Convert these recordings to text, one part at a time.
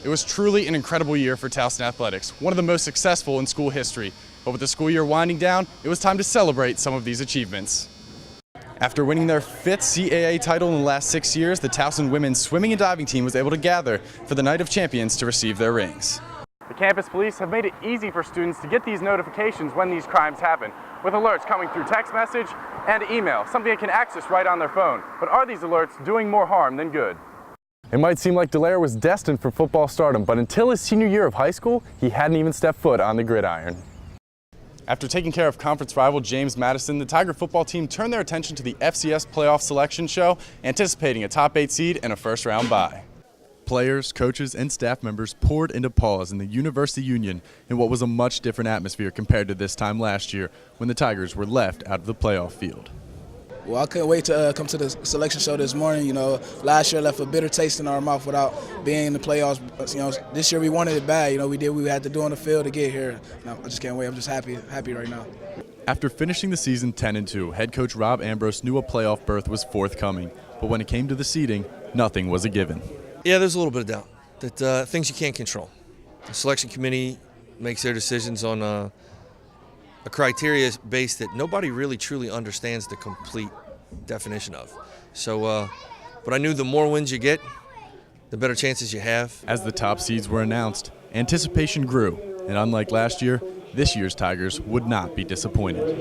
It was truly an incredible year for Towson Athletics, one of the most successful in school history. But with the school year winding down, it was time to celebrate some of these achievements. After winning their 5th CAA title in the last 6 years, the Towson women's swimming and diving team was able to gather for the Night of Champions to receive their rings. The campus police have made it easy for students to get these notifications when these crimes happen, with alerts coming through text message and email, something they can access right on their phone. But are these alerts doing more harm than good? It might seem like Dallaire was destined for football stardom, but until his senior year of high school, he hadn't even stepped foot on the gridiron. After taking care of conference rival James Madison, the Tiger football team turned their attention to the FCS playoff selection show, anticipating a top 8 seed and a first-round bye. Players, coaches, and staff members poured into Paws in the University Union in what was a much different atmosphere compared to this time last year when the Tigers were left out of the playoff field. Well, I couldn't wait to come to the selection show this morning. You know, last year left a bitter taste in our mouth without being in the playoffs. You know, this year we wanted it bad. You know, we did what we had to do on the field to get here. I just can't wait. I'm just happy right now. After finishing the season 10-2, head coach Rob Ambrose knew a playoff berth was forthcoming. But when it came to the seeding, nothing was a given. Yeah, there's a little bit of doubt that things you can't control. The selection committee makes their decisions on a criteria base that nobody really truly understands the complete definition of. So, but I knew the more wins you get, the better chances you have. As the top seeds were announced, anticipation grew, and unlike last year, this year's Tigers would not be disappointed.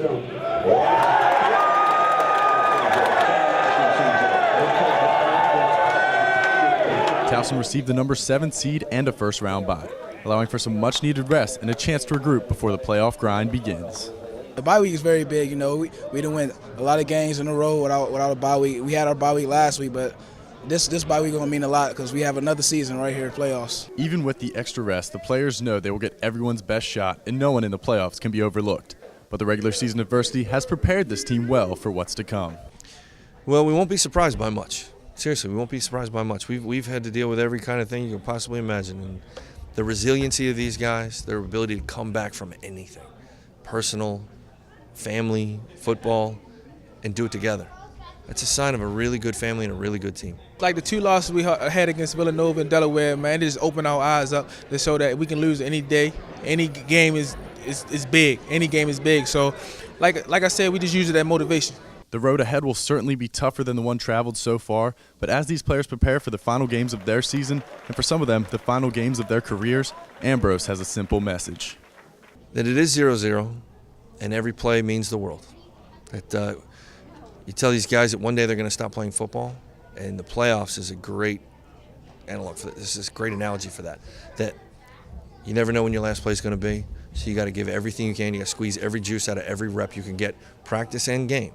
Towson received the number 7 seed and a first-round bye, allowing for some much-needed rest and a chance to regroup before the playoff grind begins. The bye week is very big. You know, we didn't win a lot of games in a row without a bye week. We had our bye week last week, but this bye week is going to mean a lot because we have another season right here, playoffs. Even with the extra rest, the players know they will get everyone's best shot, and no one in the playoffs can be overlooked. But the regular season adversity has prepared this team well for what's to come. Well, we won't be surprised by much. Seriously, we won't be surprised by much. We've had to deal with every kind of thing you can possibly imagine. And the resiliency of these guys, their ability to come back from anything, personal, family, football, and do it together. That's a sign of a really good family and a really good team. Like the 2 losses we had against Villanova and Delaware, man, it just opened our eyes up to show that we can lose any day. Any game is big. Any game is big. So, like I said, we just use it as motivation. The road ahead will certainly be tougher than the one traveled so far, but as these players prepare for the final games of their season, and for some of them, the final games of their careers, Ambrose has a simple message. That it is 0-0, and every play means the world. That you tell these guys that one day they're going to stop playing football, and the playoffs is a great analog for that. This is a great analogy for that. That you never know when your last play is going to be, so you got to give everything you can. You got to squeeze every juice out of every rep you can get, practice and game,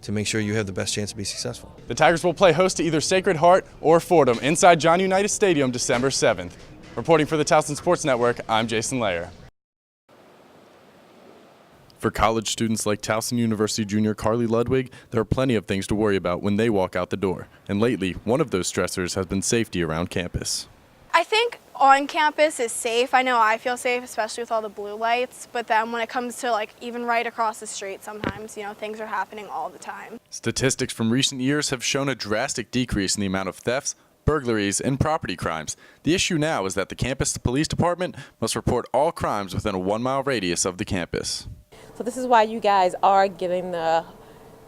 to make sure you have the best chance to be successful. The Tigers will play host to either Sacred Heart or Fordham inside John Unitas Stadium December 7th. Reporting for the Towson Sports Network, I'm Jason Layer. For college students like Towson University junior Carly Ludwig, there are plenty of things to worry about when they walk out the door. And lately, one of those stressors has been safety around campus. I think on campus is safe. I know I feel safe, especially with all the blue lights, but then when it comes to like even right across the street sometimes, you know, things are happening all the time. Statistics from recent years have shown a drastic decrease in the amount of thefts, burglaries, and property crimes. The issue now is that the campus police department must report all crimes within a 1-mile radius of the campus. So this is why you guys are getting the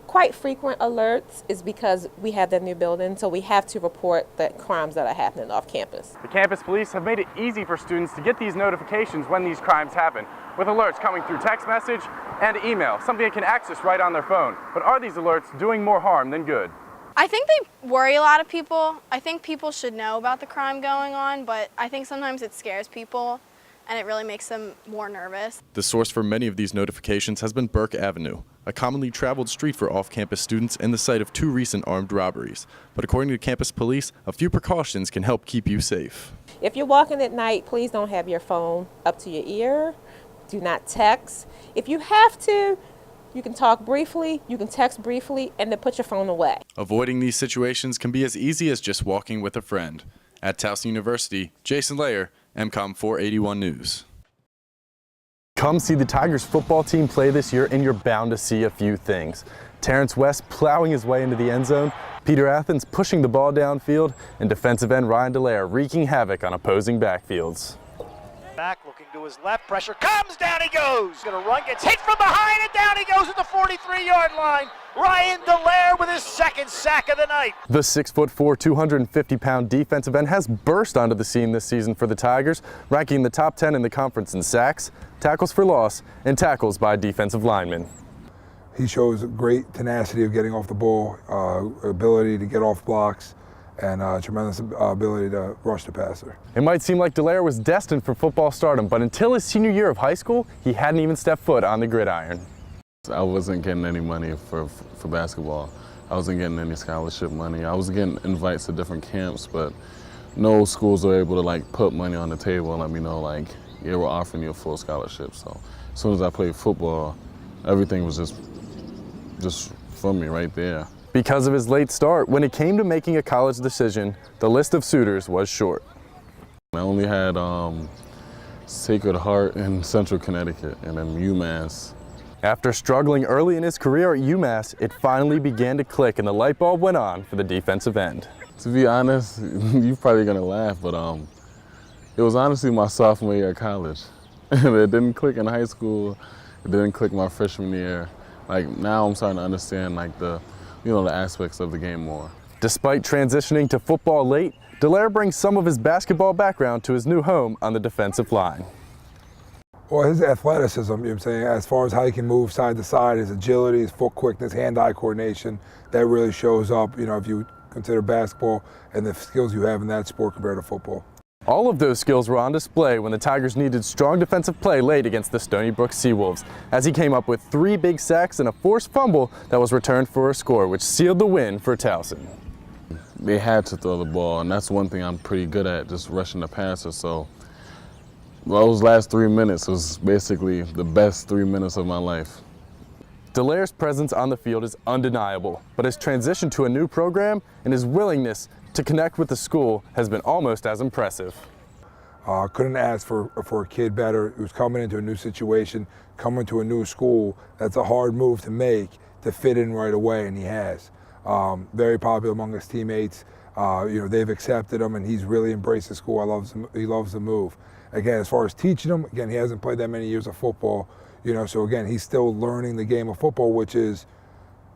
quite frequent alerts, is because we have that new building, so we have to report the crimes that are happening off campus. The campus police have made it easy for students to get these notifications when these crimes happen, with alerts coming through text message and email, something they can access right on their phone. But are these alerts doing more harm than good? I think they worry a lot of people. I think people should know about the crime going on, but I think sometimes it scares people and it really makes them more nervous. The source for many of these notifications has been Burke Avenue, a commonly traveled street for off-campus students and the site of 2 recent armed robberies. But according to campus police, a few precautions can help keep you safe. If you're walking at night, please don't have your phone up to your ear. Do not text. If you have to, you can talk briefly, you can text briefly, and then put your phone away. Avoiding these situations can be as easy as just walking with a friend. At Towson University, Jason Layer, MCOM 481 News. Come see the Tigers football team play this year and you're bound to see a few things. Terrence West plowing his way into the end zone, Peter Athens pushing the ball downfield, and defensive end Ryan Dallaire wreaking havoc on opposing backfields. Back looking to his left, pressure comes, down he goes. Gonna run, gets hit from behind, and down he goes at the 43-yard line. Ryan Dallaire with his second sack of the night. The 6'4", 250-pound defensive end has burst onto the scene this season for the Tigers, ranking the top 10 in the conference in sacks, tackles for loss, and tackles by defensive linemen. He shows great tenacity of getting off the ball, ability to get off blocks, and tremendous ability to rush the passer. It might seem like Dallaire was destined for football stardom, but until his senior year of high school, he hadn't even stepped foot on the gridiron. I wasn't getting any money for basketball. I wasn't getting any scholarship money. I was getting invites to different camps, but no schools were able to like put money on the table and let me know like, yeah, we're offering you a full scholarship. So as soon as I played football, everything was just from me right there. Because of his late start, when it came to making a college decision, the list of suitors was short. I only had Sacred Heart in Central Connecticut and then UMass. After struggling early in his career at UMass, it finally began to click and the light bulb went on for the defensive end. To be honest, you're probably gonna laugh, but it was honestly my sophomore year at college. It didn't click in high school, it didn't click my freshman year. Like now I'm starting to understand like the aspects of the game more. Despite transitioning to football late, Dallaire brings some of his basketball background to his new home on the defensive line. Well, his athleticism, you know what I'm saying, as far as how he can move side to side, his agility, his foot quickness, hand-eye coordination, that really shows up, if you consider basketball and the skills you have in that sport compared to football. All of those skills were on display when the Tigers needed strong defensive play late against the Stony Brook Seawolves, as he came up with 3 big sacks and a forced fumble that was returned for a score, which sealed the win for Towson. They had to throw the ball, and that's one thing I'm pretty good at, just rushing the passer. So those last 3 minutes was basically the best 3 minutes of my life. Dallaire's presence on the field is undeniable, but his transition to a new program and his willingness to connect with the school has been almost as impressive. Couldn't ask for a kid better. He was coming into a new situation, coming to a new school. That's a hard move to make to fit in right away, and he has. Very popular among his teammates. They've accepted him, and he's really embraced the school. He loves the move. Again, as far as teaching him, again, he hasn't played that many years of football, so again, he's still learning the game of football, which is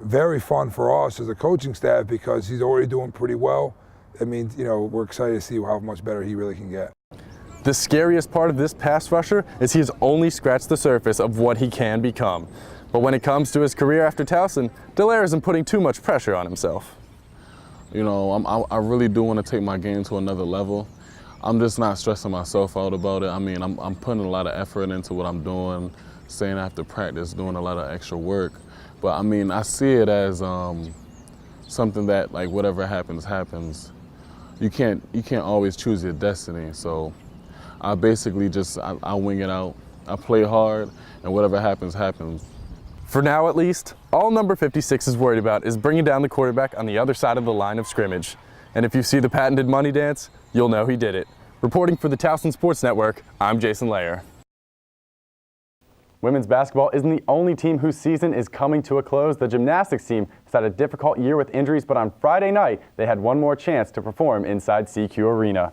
very fun for us as a coaching staff because he's already doing pretty well. It means, we're excited to see how much better he really can get. The scariest part of this pass rusher is he has only scratched the surface of what he can become. But when it comes to his career after Towson, Dallaire isn't putting too much pressure on himself. I really do want to take my game to another level. I'm just not stressing myself out about it. I mean, I'm putting a lot of effort into what I'm doing, staying after practice, doing a lot of extra work. But I mean, I see it as something that, like, whatever happens, happens. You can't always choose your destiny. So I basically I wing it out. I play hard, and whatever happens, happens. For now, at least, all number 56 is worried about is bringing down the quarterback on the other side of the line of scrimmage. And if you see the patented money dance, you'll know he did it. Reporting for the Towson Sports Network, I'm Jason Layer. Women's basketball isn't the only team whose season is coming to a close. The gymnastics team has had a difficult year with injuries, but on Friday night, they had one more chance to perform inside CQ Arena.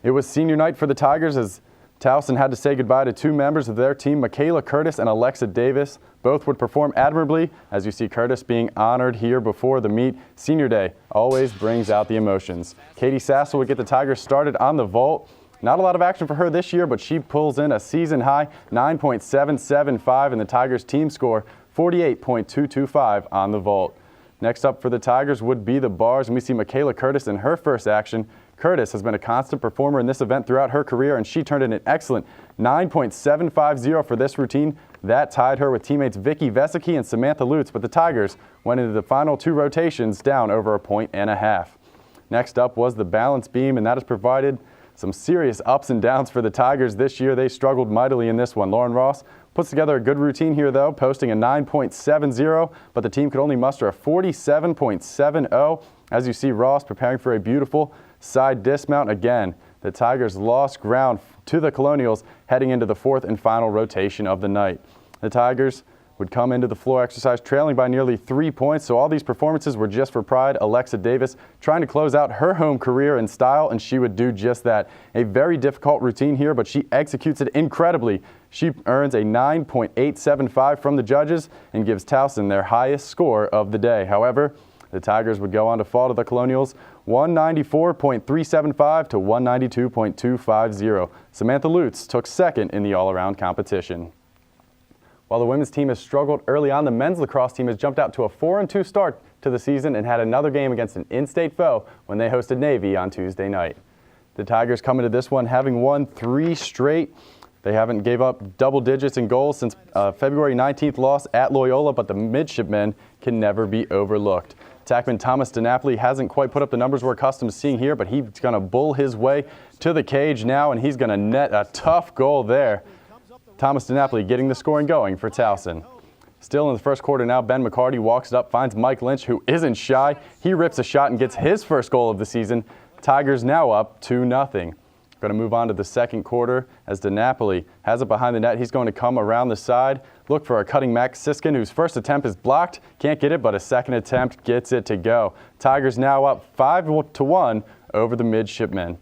It was senior night for the Tigers as Towson had to say goodbye to 2 members of their team, Michaela Curtis and Alexa Davis. Both would perform admirably, as you see Curtis being honored here before the meet. Senior day always brings out the emotions. Katie Sassel would get the Tigers started on the vault. Not a lot of action for her this year, but she pulls in a season-high 9.775 and the Tigers team score 48.225 on the vault. Next up for the Tigers would be the bars, and we see Michaela Curtis in her first action. Curtis has been a constant performer in this event throughout her career, and she turned in an excellent 9.750 for this routine. That tied her with teammates Vicky Vesicki and Samantha Lutz, but the Tigers went into the final 2 rotations down over 1.5 points. Next up was the balance beam, and that has provided some serious ups and downs for the Tigers this year. They struggled mightily in this one. Lauren Ross puts together a good routine here, though, posting a 9.70, but the team could only muster a 47.70. As you see Ross preparing for a beautiful side dismount. Again, the Tigers lost ground to the Colonials heading into the 4th and final rotation of the night. The Tigers would come into the floor exercise trailing by nearly 3 points, so all these performances were just for pride. Alexa Davis trying to close out her home career in style, and she would do just that. A very difficult routine here, but she executes it incredibly. She earns a 9.875 from the judges and gives Towson their highest score of the day. However, the Tigers would go on to fall to the Colonials 194.375 to 192.250. Samantha Lutz took second in the all-around competition. While the women's team has struggled early on, the men's lacrosse team has jumped out to a 4-2 start to the season and had another game against an in-state foe when they hosted Navy on Tuesday night. The Tigers come into this one having won 3 straight. They haven't gave up double digits in goals since February 19th loss at Loyola, but the midshipmen can never be overlooked. Attackman Thomas DiNapoli hasn't quite put up the numbers we're accustomed to seeing here, but he's going to bull his way to the cage now, and he's going to net a tough goal there. Thomas DiNapoli getting the scoring going for Towson. Still in the first quarter now, Ben McCarty walks it up, finds Mike Lynch, who isn't shy. He rips a shot and gets his first goal of the season. Tigers now up 2-0. Going to move on to the second quarter as DiNapoli has it behind the net. He's going to come around the side, look for a cutting Max Siskin, whose first attempt is blocked. Can't get it, but a second attempt gets it to go. Tigers now up 5-1 over the midshipmen.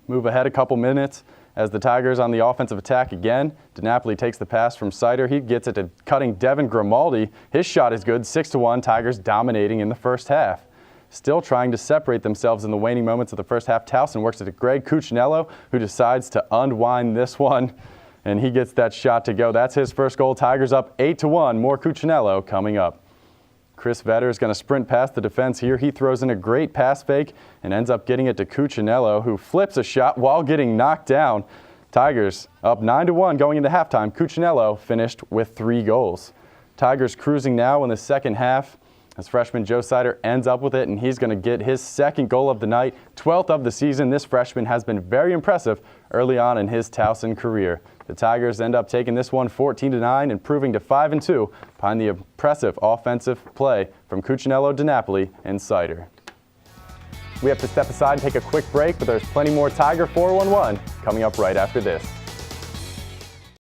Move ahead a couple minutes as the Tigers on the offensive attack again. DiNapoli takes the pass from Sider. He gets it to cutting Devin Grimaldi. His shot is good, 6-1. Tigers dominating in the first half. Still trying to separate themselves in the waning moments of the first half. Towson works it to Greg Cuccinello, who decides to unwind this one, and he gets that shot to go. That's his first goal. Tigers up 8-1. More Cuccinello coming up. Chris Vetter is going to sprint past the defense here. He throws in a great pass fake and ends up getting it to Cuccinello, who flips a shot while getting knocked down. Tigers up 9-1 going into halftime. Cuccinello finished with 3 goals. Tigers cruising now in the second half as freshman Joe Sider ends up with it, and he's going to get his second goal of the night, 12th of the season. This freshman has been very impressive early on in his Towson career. The Tigers end up taking this one 14-9, improving to 5-2 behind the impressive offensive play from Cuccinello, DiNapoli, and Sider. We have to step aside and take a quick break, but there's plenty more Tiger 411 coming up right after this.